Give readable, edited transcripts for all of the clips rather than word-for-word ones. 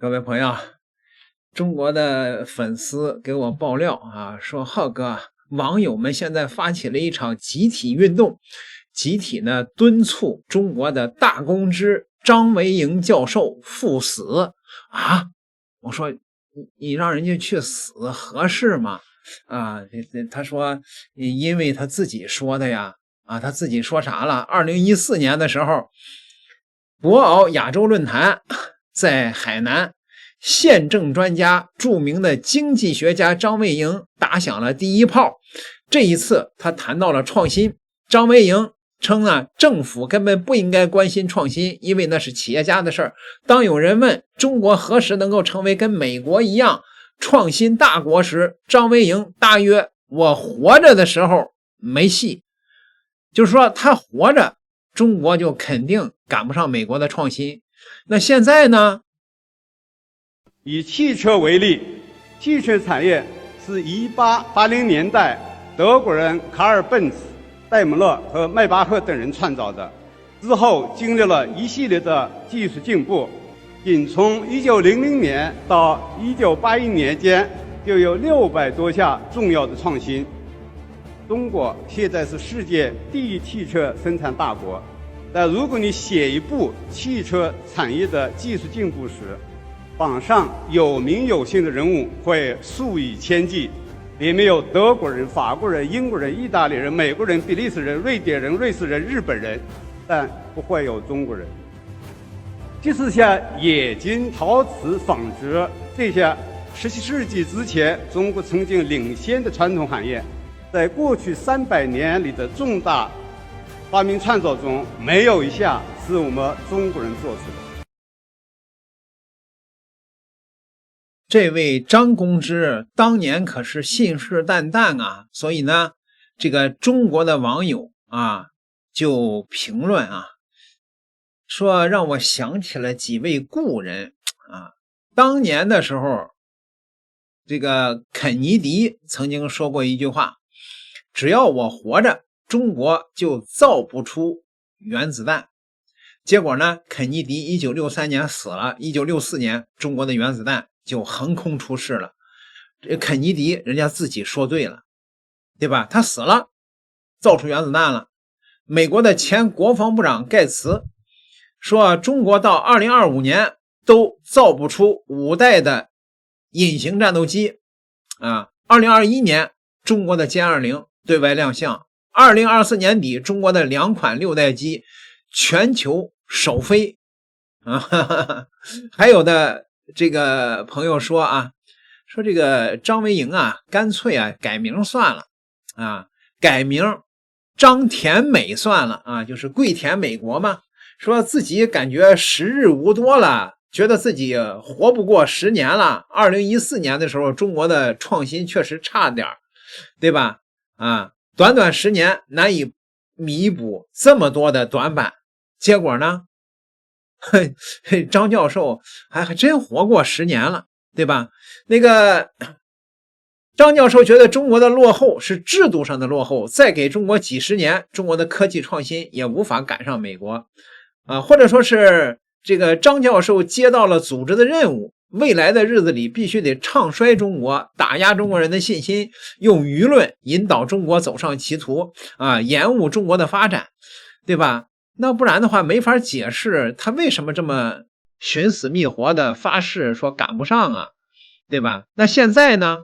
各位朋友，中国的粉丝给我爆料说浩哥，网友们现在发起了一场集体运动，集体呢敦促中国的大公知张维迎教授赴死啊！我说你让人家去死合适吗？他说因为他自己说的呀。他自己说啥了？2014年的时候，博鳌亚洲论坛在海南，宪政专家、著名的经济学家张维迎打响了第一炮。这一次他谈到了创新，张维迎称政府根本不应该关心创新，因为那是企业家的事儿。当有人问中国何时能够成为跟美国一样创新大国时，张维迎大约我活着的时候没戏，就是说他活着，中国就肯定赶不上美国的创新。那现在呢？以汽车为例，汽车产业是1880年代德国人卡尔本茨、戴姆勒和迈巴赫等人创造的，之后经历了一系列的技术进步，仅从1900年到1981年间就有600多项重要的创新。中国现在是世界第一汽车生产大国，但如果你写一部汽车产业的技术进步史，榜上有名有姓的人物会数以千计，里面有德国人、法国人、英国人、意大利人、美国人、比利时人、瑞典人、瑞士人、日本人，但不会有中国人。即使像冶金、陶瓷、纺织这些17世纪之前中国曾经领先的传统行业，在过去300年里的重大发明创造中，没有一项是我们中国人做出的。这位张公知当年可是信誓旦旦啊，所以呢，这个中国的网友就评论说让我想起了几位故人当年的时候，这个肯尼迪曾经说过一句话，只要我活着，中国就造不出原子弹。结果呢，肯尼迪1963年死了，1964年中国的原子弹就横空出世了。肯尼迪人家自己说对了，对吧？他死了，造出原子弹了。美国的前国防部长盖茨说，中国到2025年都造不出5代的隐形战斗机2021年中国的歼20对外亮相，2024年底中国的2款6代机全球首飞还有的这个朋友说说这个张维迎干脆改名算了改名张田美算了就是跪舔美国嘛，说自己感觉时日无多了，觉得自己活不过10年了。2014年的时候中国的创新确实差点，对吧短短10年难以弥补这么多的短板，结果呢张教授还真活过10年了，对吧？那个张教授觉得中国的落后是制度上的落后，再给中国几十年，中国的科技创新也无法赶上美国或者说是这个张教授接到了组织的任务，未来的日子里必须得唱衰中国，打压中国人的信心，用舆论引导中国走上歧途延误中国的发展，对吧？那不然的话没法解释他为什么这么寻死觅活的发誓说赶不上对吧？那现在呢？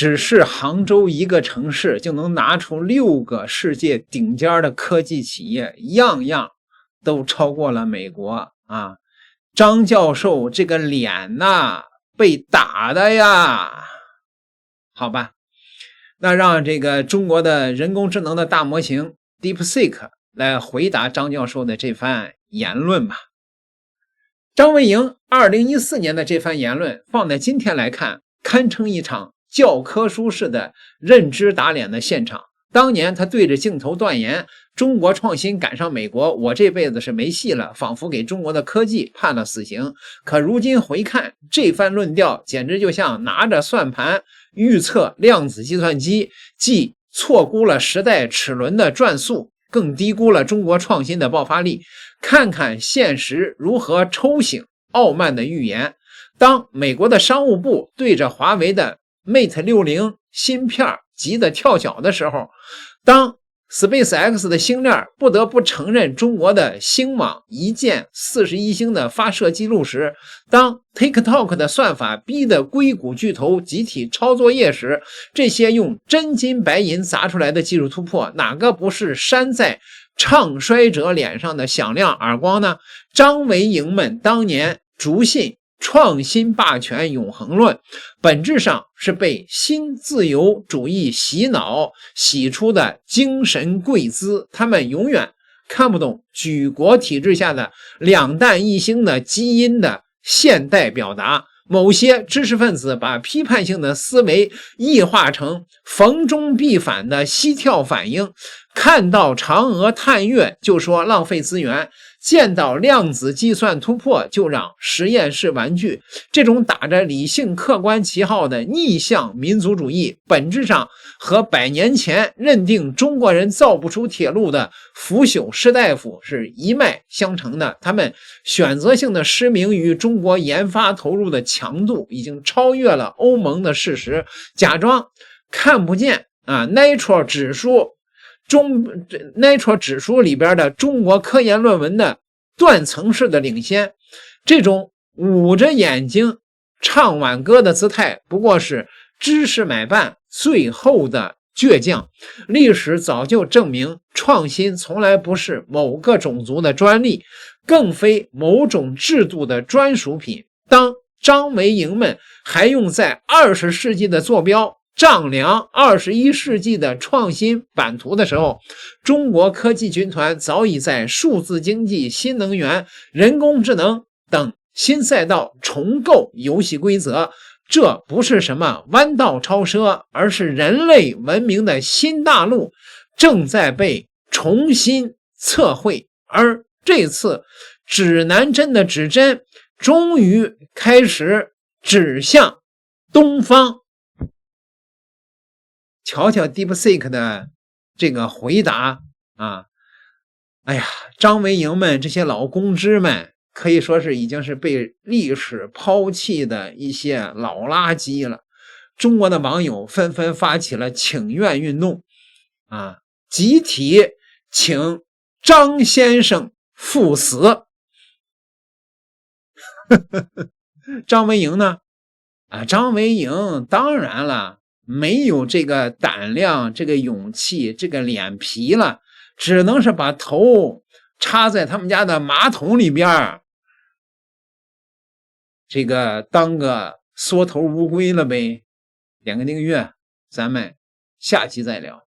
只是杭州一个城市就能拿出6个世界顶尖的科技企业，样样都超过了美国啊！张教授这个脸呐，被打的呀！好吧，那让这个中国的人工智能的大模型 DeepSeek 来回答张教授的这番言论吧。张维迎2014年的这番言论放在今天来看，堪称一场教科书式的认知打脸的现场。当年他对着镜头断言中国创新赶上美国，我这辈子是没戏了，仿佛给中国的科技判了死刑。可如今回看，这番论调简直就像拿着算盘预测量子计算机，既错估了时代齿轮的转速，更低估了中国创新的爆发力。看看现实如何抽醒傲慢的预言。当美国的商务部对着华为的 Mate 60芯片急得跳脚的时候，当 SpaceX 的星链不得不承认中国的星网一箭41星的发射记录时，当 TikTok 的算法逼得硅谷巨头集体抄作业时，这些用真金白银砸出来的技术突破，哪个不是扇在唱衰者脸上的响亮耳光呢？张维迎们当年笃信创新霸权永恒论，本质上是被新自由主义洗脑洗出的精神贵资，他们永远看不懂举国体制下的两弹一星的基因的现代表达。某些知识分子把批判性的思维异化成逢中必反的膝跳反应，看到嫦娥探月就说浪费资源，见到量子计算突破就让实验室玩具。这种打着理性客观旗号的逆向民族主义，本质上和100年前认定中国人造不出铁路的腐朽士大夫是一脉相承的。他们选择性的失明于中国研发投入的强度已经超越了欧盟的事实，假装看不见Nature 指数里边的中国科研论文的断层式的领先。这种捂着眼睛唱挽歌的姿态，不过是知识买办最后的倔强。历史早就证明，创新从来不是某个种族的专利，更非某种制度的专属品。当张维迎们还用在20世纪的坐标丈量21世纪的创新版图的时候，中国科技军团早已在数字经济、新能源、人工智能等新赛道重构游戏规则。这不是什么弯道超车，而是人类文明的新大陆正在被重新测绘。而这次指南针的指针终于开始指向东方。瞧瞧 DeepSeek 的这个回答啊！哎呀，张维迎们这些老公知们可以说是已经是被历史抛弃的一些老垃圾了。中国的网友纷纷发起了请愿运动啊，集体请张先生赴死。张维迎呢？张维迎当然了，没有这个胆量、这个勇气、这个脸皮了，只能是把头插在他们家的马桶里边，这个当个缩头乌龟了呗。点个订阅，咱们下期再聊。